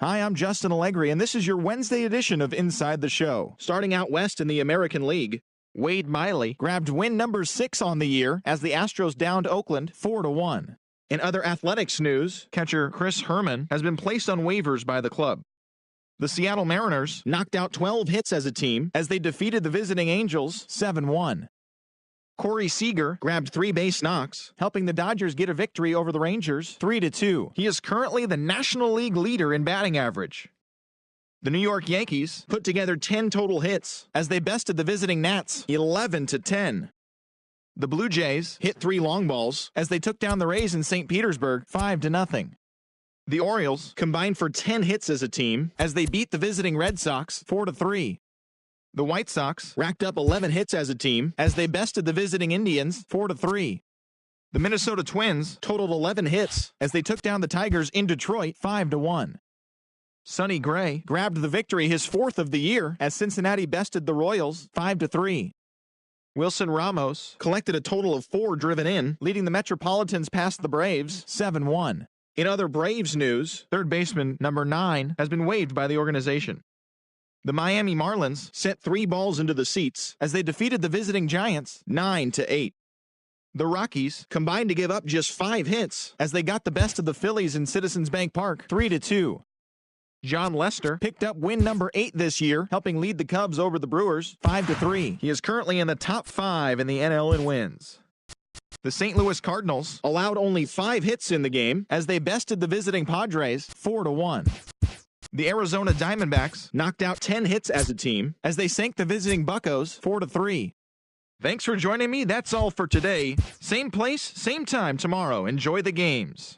Hi, I'm Justin Allegri, and this is your Wednesday edition of Inside the Show. Starting out west in the American League, Wade Miley grabbed win number 6 on the year as the Astros downed Oakland 4-1. In other athletics news, catcher Chris Herman has been placed on waivers by the club. The Seattle Mariners knocked out 12 hits as a team as they defeated the visiting Angels 7-1. Corey Seager grabbed 3 base knocks, helping the Dodgers get a victory over the Rangers 3-2. He is currently the National League leader in batting average. The New York Yankees put together 10 total hits as they bested the visiting Nats 11-10. The Blue Jays hit 3 long balls as they took down the Rays in St. Petersburg 5-0. The Orioles combined for 10 hits as a team as they beat the visiting Red Sox 4-3. The White Sox racked up 11 hits as a team as they bested the visiting Indians 4-3. The Minnesota Twins totaled 11 hits as they took down the Tigers in Detroit 5-1. Sonny Gray grabbed the victory, his 4th of the year, as Cincinnati bested the Royals 5-3. Wilson Ramos collected a total of 4 driven in, leading the Metropolitans past the Braves 7-1. In other Braves news, third baseman number 9 has been waived by the organization. The Miami Marlins sent 3 balls into the seats as they defeated the visiting Giants 9-8. The Rockies combined to give up just 5 hits as they got the best of the Phillies in Citizens Bank Park 3-2. John Lester picked up win number 8 this year, helping lead the Cubs over the Brewers 5-3. He is currently in the top 5 in the NL in wins. The St. Louis Cardinals allowed only 5 hits in the game as they bested the visiting Padres 4-1. The Arizona Diamondbacks knocked out 10 hits as a team as they sank the visiting Buccos 4-3. Thanks for joining me. That's all for today. Same place, same time tomorrow. Enjoy the games.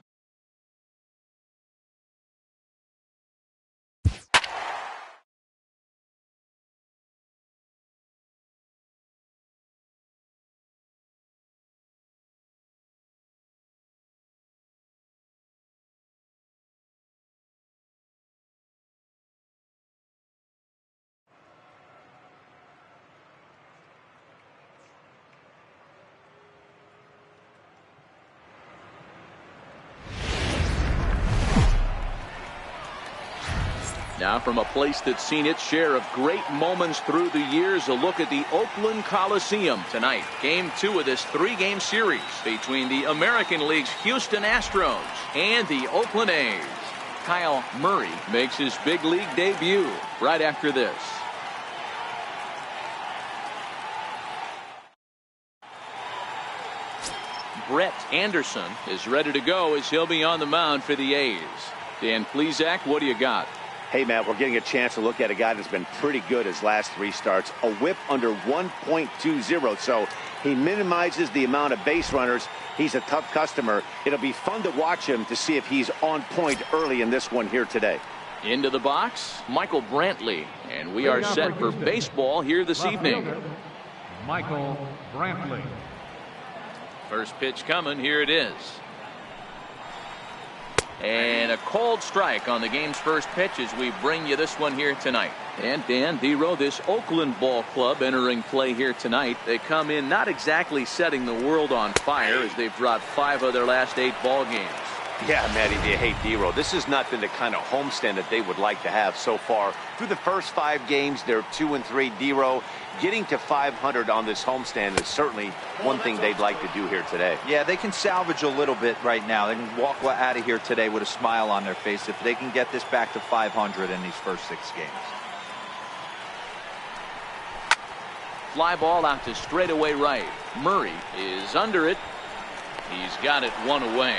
Now from a place that's seen its share of great moments through the years, a look at the Oakland Coliseum tonight. Game 2 of this 3-game series between the American League's Houston Astros and the Oakland A's. Kyle Murray makes his big league debut right after this. Brett Anderson is ready to go as he'll be on the mound for the A's. Dan Plesac, what do you got? Hey, Matt, we're getting a chance to look at a guy that's been pretty good his last 3 starts. A whip under 1.20, so he minimizes the amount of base runners. He's a tough customer. It'll be fun to watch him to see if he's on point early in this one here today. Into the box, Michael Brantley, and we are set for baseball here this evening. Michael Brantley. First pitch coming, here it is. And a cold strike on the game's first pitch as we bring you this one here tonight. And Dan Dero, this Oakland ball club entering play here tonight. They come in not exactly setting the world on fire as they've dropped 5 of their last 8 ball games. Yeah, Matty, you hate Dero. This has not been the kind of homestand that they would like to have so far. Through the first 5 games, they're 2-3. Dero getting to 500 on this homestand is certainly one thing they'd like to do here today. Yeah, they can salvage a little bit right now. They can walk out of here today with a smile on their face if they can get this back to 500 in these first 6 games. Fly ball out to straightaway right. Murray is under it. He's got it 1 away.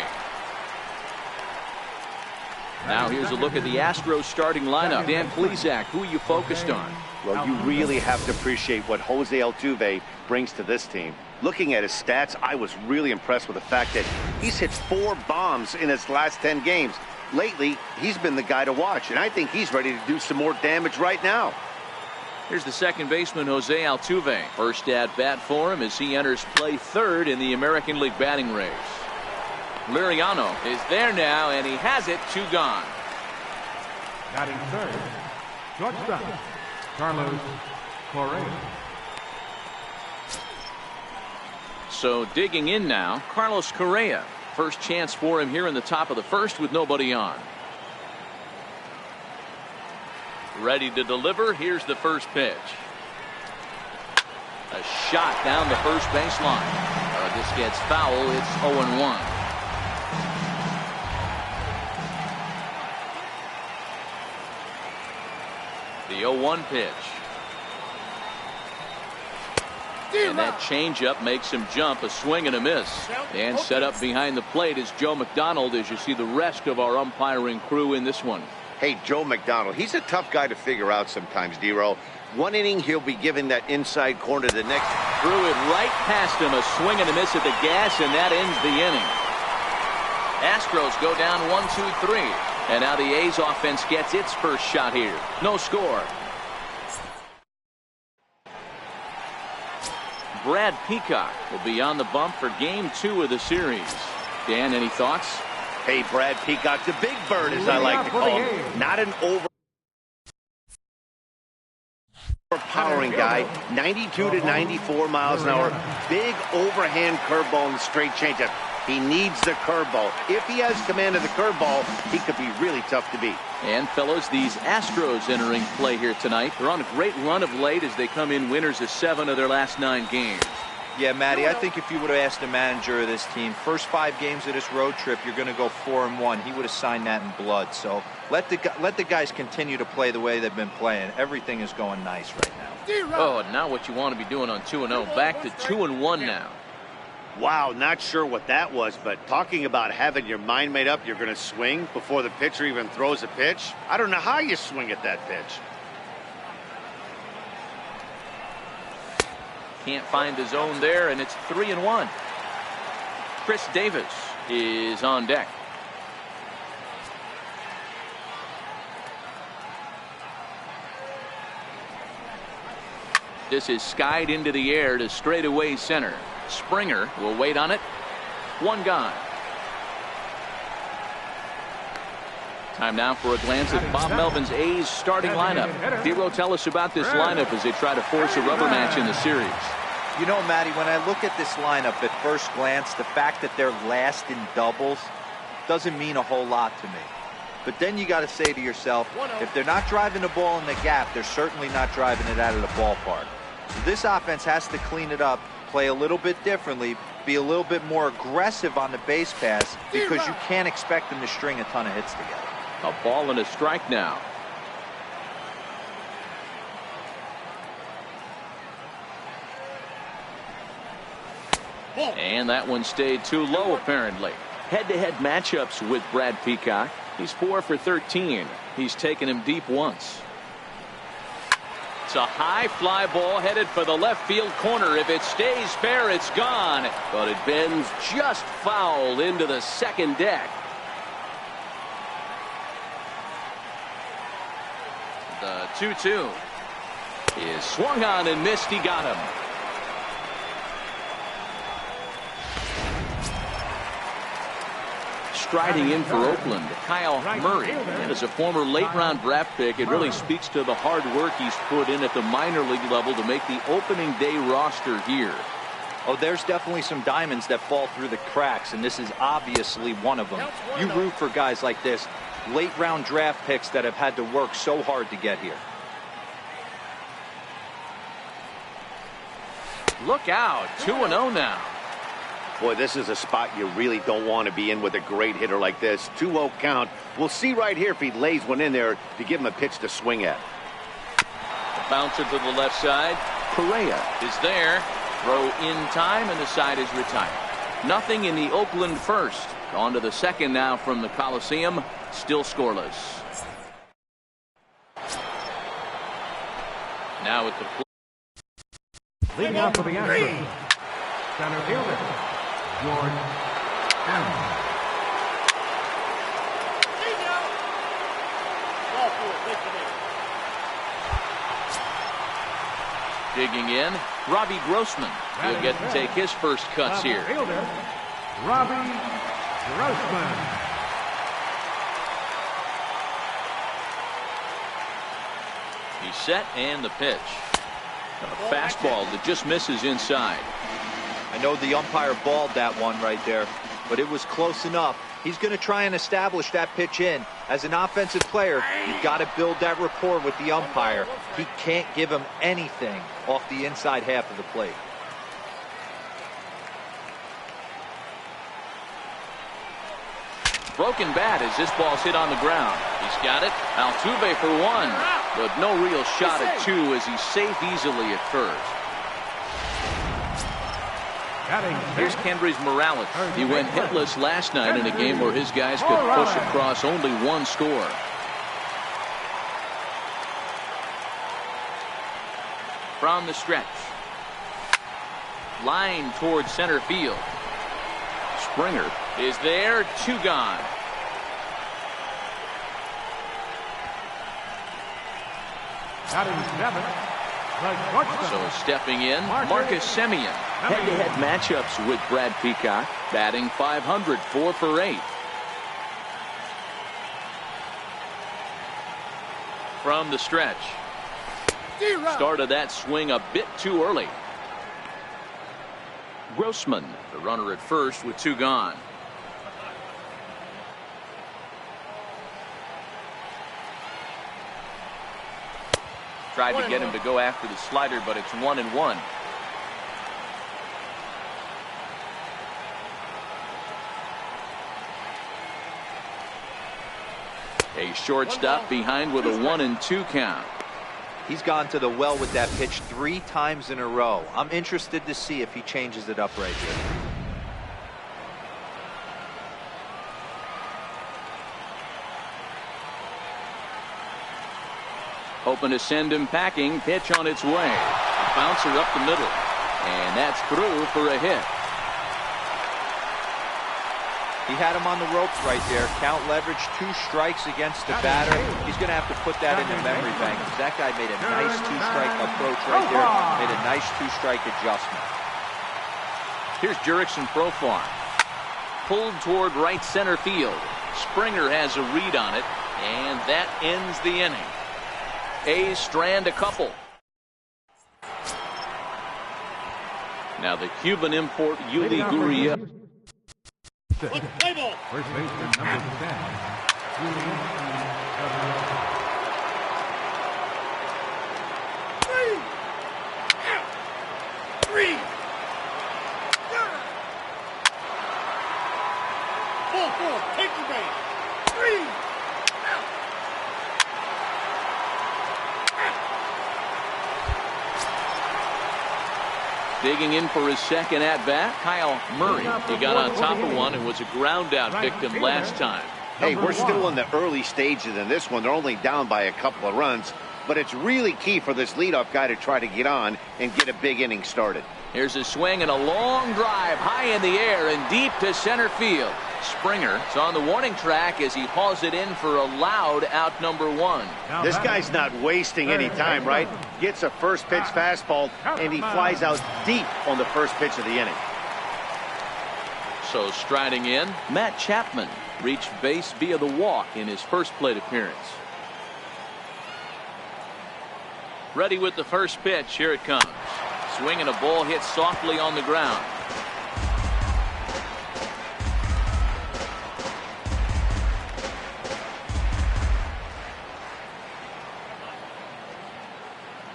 Now here's a look at the Astros starting lineup. Dan Plesac, who are you focused on? Well, you really have to appreciate what Jose Altuve brings to this team. Looking at his stats, I was really impressed with the fact that he's hit 4 bombs in his last 10 games. Lately, he's been the guy to watch, and I think he's ready to do some more damage right now. Here's the second baseman, Jose Altuve. First at bat for him as he enters play 3rd in the American League batting race. Liriano is there now, and he has it. 2 gone. Batting 3rd, shortstop, Carlos Correa. So digging in now, Carlos Correa. First chance for him here in the top of the 1st with nobody on. Ready to deliver. Here's the first pitch. A shot down the first baseline. This gets foul. It's 0-1. The 0-1 pitch. And that changeup makes him jump. A swing and a miss. And set up behind the plate is Joe McDonald as you see the rest of our umpiring crew in this one. Hey, Joe McDonald, he's a tough guy to figure out sometimes, D-Row. One inning, he'll be giving that inside corner. The next. Threw it right past him. A swing and a miss at the gas, and that ends the inning. Astros go down 1-2-3. And now the A's offense gets its first shot here. No score. Brad Peacock will be on the bump for game 2 of the series. Dan, any thoughts? Hey, Brad Peacock's a big bird, as I like to call him. Not an overpowering guy. 92 to 94 miles an hour. Big overhand curveball and straight changeup. He needs the curveball. If he has command of the curveball, he could be really tough to beat. And, fellas, these Astros entering play here tonight. They're on a great run of late as they come in winners of 7 of their last 9 games. Yeah, Matty, I think if you would have asked the manager of this team, first 5 games of this road trip, you're going to go 4-1. He would have signed that in blood. So let the guys continue to play the way they've been playing. Everything is going nice right now. Oh, and now what you want to be doing on 2-0. Back to 2-1 now. Wow, not sure what that was, but talking about having your mind made up you're going to swing before the pitcher even throws a pitch. I don't know how you swing at that pitch. Can't find the zone there, and it's 3-1. Chris Davis is on deck. This is skied into the air to straightaway center. Springer will wait on it. 1 gone. Time now for a glance at Bob Melvin's A's starting lineup. Hero, tell us about this lineup as they try to force a rubber match in the series. You know, Matty, when I look at this lineup at first glance, the fact that they're last in doubles doesn't mean a whole lot to me. But then you got to say to yourself, if they're not driving the ball in the gap, they're certainly not driving it out of the ballpark. So this offense has to clean it up, play a little bit differently, be a little bit more aggressive on the base pass, because you can't expect them to string a ton of hits together. A ball and a strike now. And that one stayed too low, apparently. Head-to-head matchups with Brad Peacock. He's 4 for 13. He's taken him deep once. It's a high fly ball headed for the left field corner. If it stays fair, it's gone. But it bends just foul into the second deck. The 2-2 is swung on and missed. He got him. Striding in for Oakland, Kyle Murray. And as a former late-round draft pick, it really speaks to the hard work he's put in at the minor league level to make the opening day roster here. Oh, there's definitely some diamonds that fall through the cracks, and this is obviously one of them. You root for guys like this, late-round draft picks that have had to work so hard to get here. Look out, 2-0 now. Boy, this is a spot you really don't want to be in with a great hitter like this. 2-0 count. We'll see right here if he lays one in there to give him a pitch to swing at. Bouncer to the left side. Correa is there. Throw in time, and the side is retired. Nothing in the Oakland first. On to the second now from the Coliseum. Still scoreless. Now at the plate. Leading off for the Astros, center fielder, George Allen. Digging in, Robbie Grossman. He'll get to take his first cuts here. Fielder, Robbie Grossman. He's set, and the pitch. A fastball that just misses inside. I know the umpire balled that one right there. but it was close enough. He's going to try and establish that pitch in. As an offensive player, you've got to build that rapport with the umpire. He can't give him anything off the inside half of the plate. Broken bat as this ball's hit on the ground. He's got it. Altuve for one, but no real shot at two as he's safe easily at first. Here's Kendrys Morales. He went hitless last night in a game where his guys could push across only one score. From the stretch. Line towards center field. Springer is there, 2 gone. So stepping in, Marcus Semien. Head-to-head matchups with Brad Peacock, batting .500, 4 for 8. From the stretch. Started that swing a bit too early. Grossman, the runner at first with 2 gone. Tried to get him to go after the slider, but it's 1-1. A shortstop behind with a 1-2 count. He's gone to the well with that pitch 3 times in a row. I'm interested to see if he changes it up right here. Hoping to send him packing. Pitch on its way. A bouncer up the middle. And that's through for a hit. He had him on the ropes right there. Count leverage, 2 strikes against the batter. He's going to have to put that in the memory bank. That guy made a nice 2-strike approach right there. Made a nice 2-strike adjustment. Here's Jurickson Profar. Pulled toward right center field. Springer has a read on it. And that ends the inning. A's strand a couple. Now the Cuban import Yuli Gurriel. First baseman number 10. Take the base. 3. Digging in for his second at-bat, Kyle Murray. He got on top of one and was a ground-out victim last time. Hey, we're still in the early stages in this one. They're only down by a couple of runs, but it's really key for this leadoff guy to try to get on and get a big inning started. Here's a swing and a long drive high in the air and deep to center field. Springer is on the warning track as he hauls it in for a loud out number 1. This guy's not wasting any time, right? Gets a first pitch fastball, and he flies out deep on the first pitch of the inning. So striding in, Matt Chapman reached base via the walk in his first plate appearance. Ready with the first pitch. Here it comes. Swinging a ball hit softly on the ground.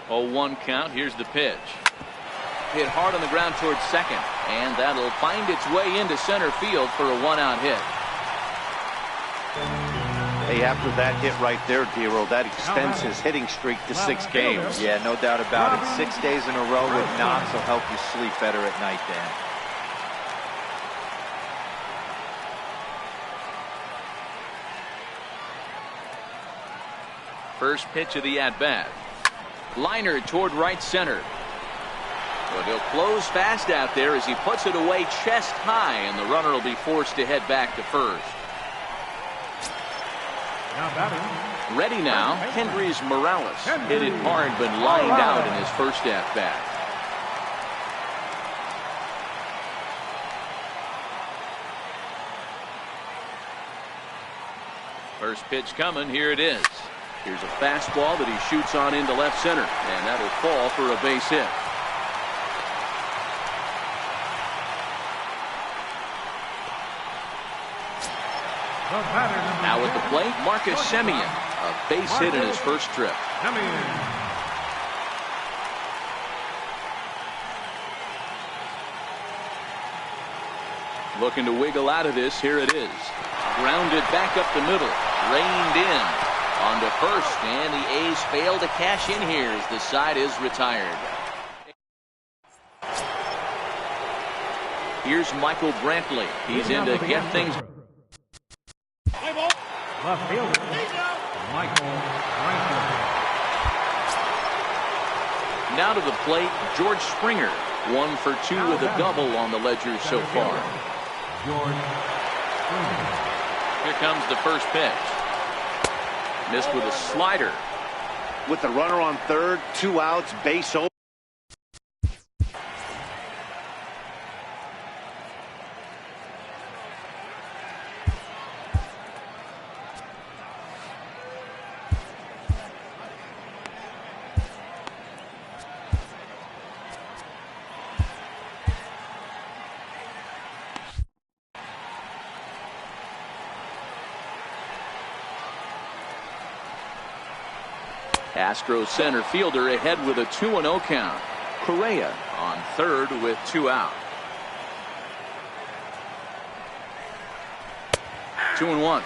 Oh, 1 count. Here's the pitch. Hit hard on the ground towards second, and that'll find its way into center field for a 1-out hit. Hey, after that hit right there, Dero, that extends his hitting streak to 6 games. Yeah, no doubt about it. 6 days in a row with knocks will help you sleep better at night, Dan. First pitch of the at-bat. Liner toward right center. But he'll close fast out there as he puts it away chest high, and the runner will be forced to head back to first. Ready now, Kendrys Morales. Hit it hard but lined out in his first at-bat. First pitch coming. Here it is. Here's a fastball that he shoots on into left center, and that'll fall for a base hit. The batter, number Now at the 10, plate, Marcus Semien, a base hit in his first trip. Semien. Looking to wiggle out of this. Here it is. Grounded back up the middle. Reined in. On to first. And the A's fail to cash in here as the side is retired. Here's Michael Brantley. He's in to get things. Left fielder, Michael Brantley. Now to the plate, George Springer. 1 for 2 with a double on the ledger so far. George Springer. Here comes the first pitch. Missed with a slider. With the runner on third, 2 outs, base open. Astros center fielder ahead with a 2-0 count. Correa on third with 2 out. 2-1.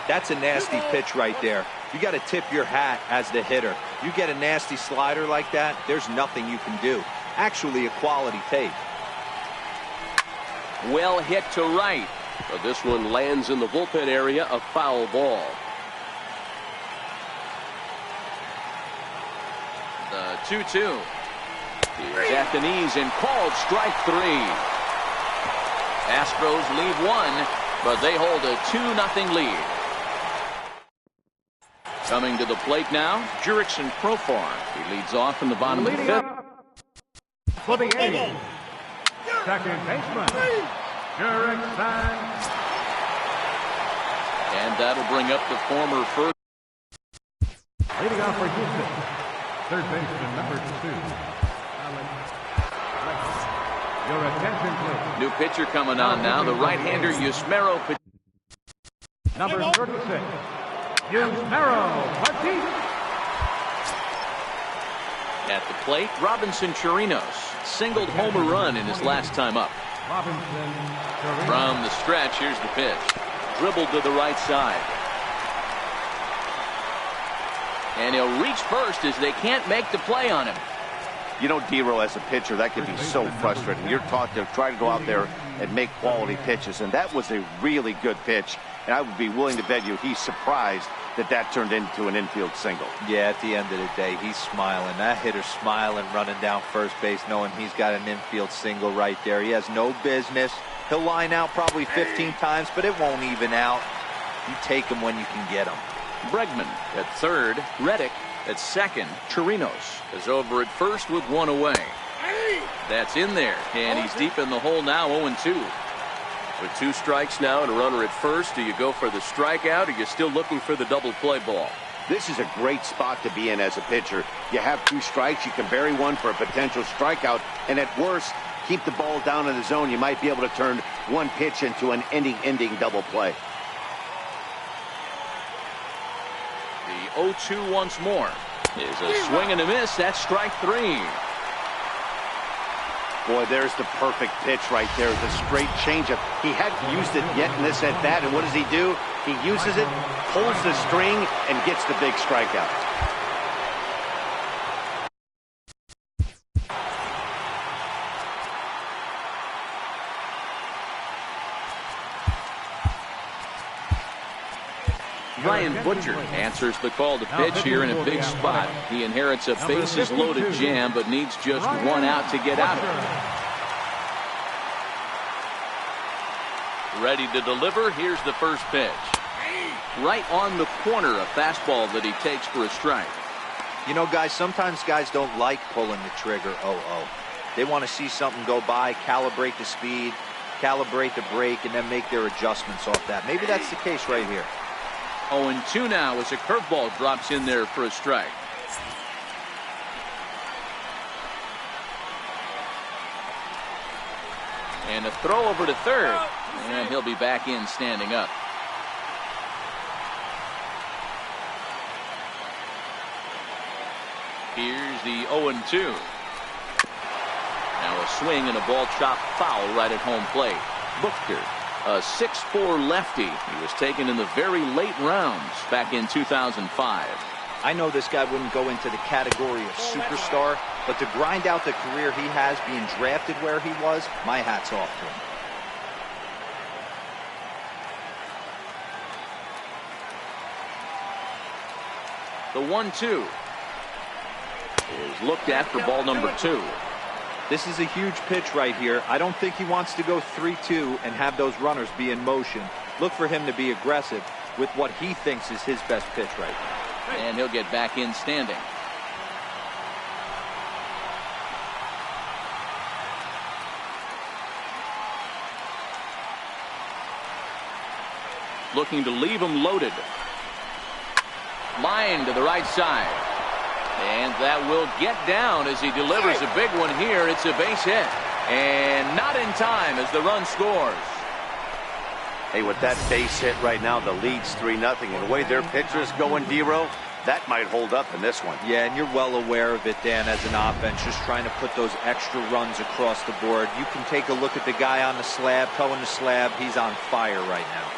That's a nasty pitch right there. You got to tip your hat as the hitter. You get a nasty slider like that, there's nothing you can do. Actually a quality take. Well hit to right. But this one lands in the bullpen area, a foul ball. The 2-2 is at the knees and called strike 3. Astros lead 1, but they hold a 2-0 lead. Coming to the plate now, Jurickson Profar. He leads off in the bottom of the fifth. For the A's, second baseman, Jurickson. And that'll bring up the former first. Leading off for Houston, third baseman, number 2, Alex. Your attention, please. New pitcher coming on now, the right-hander Yusmeiro. Number 36, Yusmeiro Petit. At the plate, Robinson Chirinos singled home a run in his last time up. Robinson Chirinos. From the stretch, here's the pitch. Dribbled to the right side. And he'll reach first as they can't make the play on him. You know, Dero, as a pitcher, that can be so frustrating. You're taught to try to go out there and make quality pitches, and that was a really good pitch. And I would be willing to bet you he's surprised that that turned into an infield single. Yeah, at the end of the day, he's smiling. That hitter's smiling, running down first base, knowing he's got an infield single right there. He has no business. He'll line out probably 15 times, but it won't even out. You take him when you can get him. Bregman at third. Reddick at second. Chirinos is over at first with 1 away. That's in there, and he's deep in the hole now, 0-2. With 2 strikes now and a runner at first, do you go for the strikeout, or are you still looking for the double play ball? This is a great spot to be in as a pitcher. You have 2 strikes, you can bury one for a potential strikeout, and at worst, keep the ball down in the zone. You might be able to turn one pitch into an ending double play. The 0-2 once more is a swing and a miss. That's strike 3. Boy, there's the perfect pitch right there, the straight changeup. He hadn't used it yet in this at-bat, and what does he do? He uses it, pulls the string, and gets the big strikeout. Ryan Butcher answers the call to pitch here in a big spot. He inherits a bases-loaded jam, but needs just 1 out to get out of it. Ready to deliver. Here's the first pitch. Right on the corner, a fastball that he takes for a strike. You know, guys, sometimes guys don't like pulling the trigger 0-0. They want to see something go by, calibrate the speed, calibrate the break, and then make their adjustments off that. Maybe that's the case right here. 0-2 now as a curveball drops in there for a strike. And a throw over to third. And he'll be back in standing up. Here's the 0-2. Now a swing and a ball chopped foul right at home plate. Buchter, a 6'4" lefty. He was taken in the very late rounds back in 2005. I know this guy wouldn't go into the category of superstar, but to grind out the career he has being drafted where he was, my hat's off to him. The 1-2 is looked at for ball number 2. This is a huge pitch right here. I don't think he wants to go 3-2 and have those runners be in motion. Look for him to be aggressive with what he thinks is his best pitch right now. And he'll get back in standing. Looking to leave him loaded. Line to the right side. And that will get down as he delivers a big one here. It's a base hit. And not in time as the run scores. Hey, with that base hit right now, the lead's 3-0. And the way their pitcher's going, D-Row, that might hold up in this one. Yeah, and you're well aware of it, Dan, as an offense, just trying to put those extra runs across the board. You can take a look at the guy on the slab, towing the slab. He's on fire right now.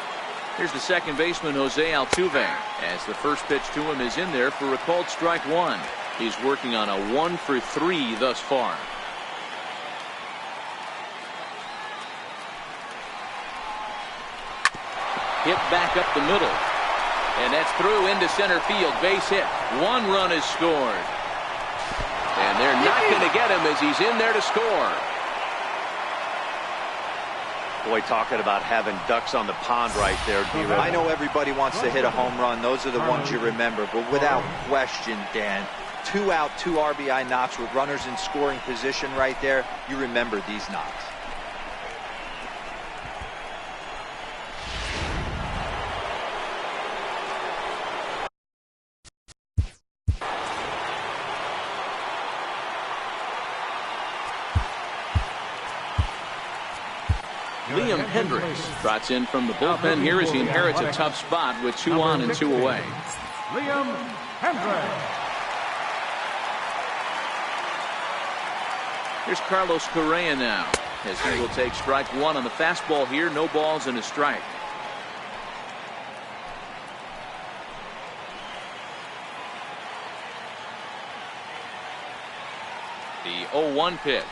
Here's the second baseman, Jose Altuve, as the first pitch to him is in there for a called strike 1. He's working on a 1-for-3 thus far. Hit back up the middle. And that's through into center field. Base hit. 1 run is scored. And they're not going to get him as he's in there to score. Boy, talking about having ducks on the pond right there, D-Row. I know everybody wants to hit a home run. Those are the ones you remember. But without question, Dan, 2 out, 2 RBI knocks with runners in scoring position right there. You remember these knocks. Liam Hendricks trots in from the bullpen here as he inherits a tough spot with 2 on and 2 away. Liam Hendricks. Here's Carlos Correa now as he will take strike 1 on the fastball here. No balls and a strike. The 0-1 pitch.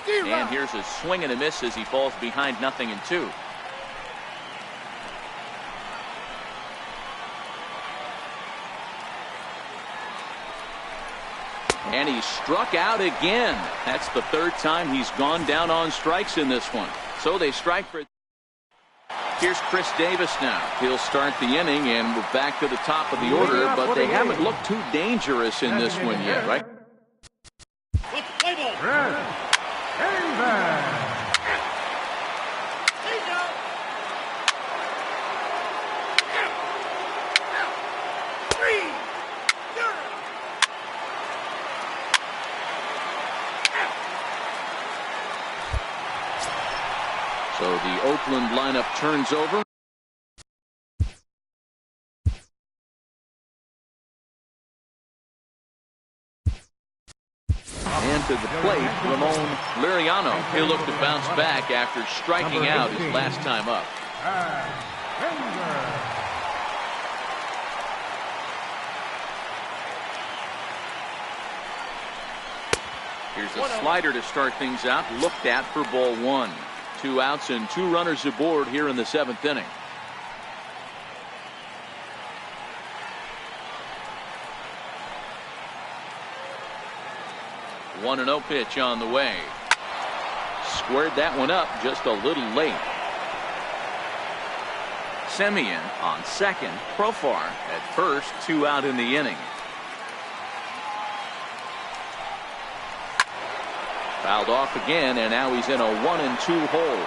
And here's a swing and a miss as he falls behind 0-2. And he struck out again. That's the 3rd time he's gone down on strikes in this one. So they strike for. Here's Chris Davis now. He'll start the inning, and we're back to the top of the order, but they haven't looked too dangerous in this one yet, right? So the Oakland lineup turns over. And to the plate, Ramon Liriano. He'll look to bounce back after striking out his last time up. Here's a slider to start things out. Looked at for ball 1. 2 outs and 2 runners aboard here in the 7th inning. The 1-0 pitch on the way. Squared that one up just a little late. Semien on second. Profar at first. 2 out in the inning. Fouled off again, and now he's in a 1-2 hole.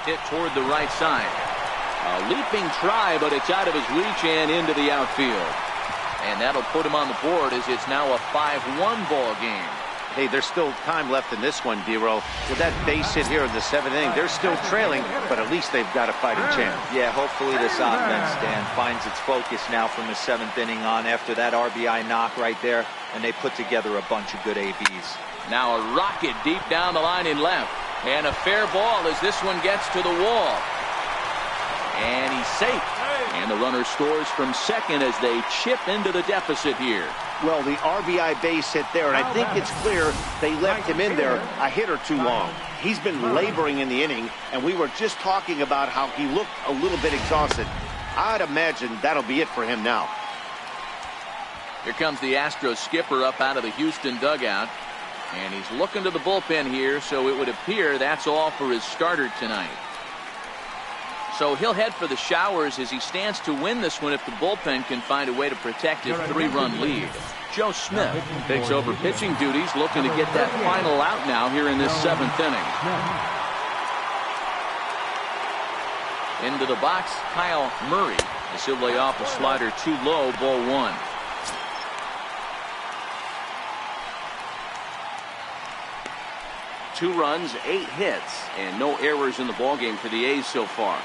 Hit toward the right side. A leaping try, but it's out of his reach and into the outfield. And that'll put him on the board as it's now a 5-1 ball game. Hey, there's still time left in this one, D-Roll. With that base hit here in the 7th inning, they're still trailing, but at least they've got a fighting chance. Yeah, hopefully this offense, Dan, finds its focus now from the 7th inning on after that RBI knock right there, and they put together a bunch of good ABs. Now a rocket deep down the line in left. And a fair ball as this one gets to the wall. And he's safe. And the runner scores from second as they chip into the deficit here. Well, the RBI base hit there, and I think it's clear they left him in there a hit or two long. He's been laboring in the inning, and we were just talking about how he looked a little bit exhausted. I'd imagine that'll be it for him now. Here comes the Astros skipper up out of the Houston dugout. And he's looking to the bullpen here, so it would appear that's all for his starter tonight. So he'll head for the showers as he stands to win this one if the bullpen can find a way to protect his 3-run lead. Joe Smith takes over pitching duties, looking to get that final out now here in this 7th inning. Into the box, Kyle Murray. As he'll lay off a slider too low, ball 1. Two runs, 8 hits, and no errors in the ballgame for the A's so far.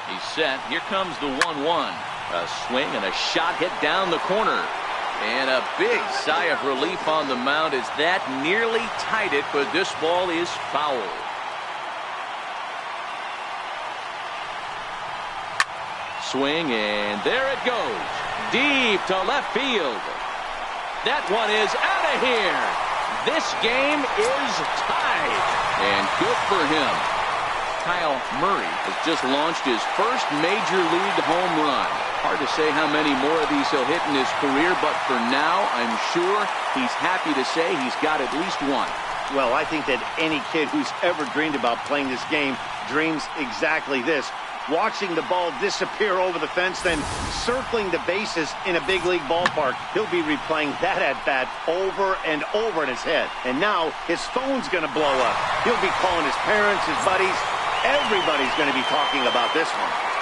He's set. Here comes the 1-1. A swing and a shot hit down the corner. And a big sigh of relief on the mound as that nearly tied it, but this ball is foul. Swing, and there it goes. Deep to left field. That one is out of here. This game is tied. And good for him. Kyle Murray has just launched his first major league home run. Hard to say how many more of these he'll hit in his career, but for now, I'm sure he's happy to say he's got at least one. Well, I think that any kid who's ever dreamed about playing this game dreams exactly this. Watching the ball disappear over the fence, then circling the bases in a big league ballpark. He'll be replaying that at-bat over and over in his head. And now his phone's going to blow up. He'll be calling his parents, his buddies. Everybody's going to be talking about this one.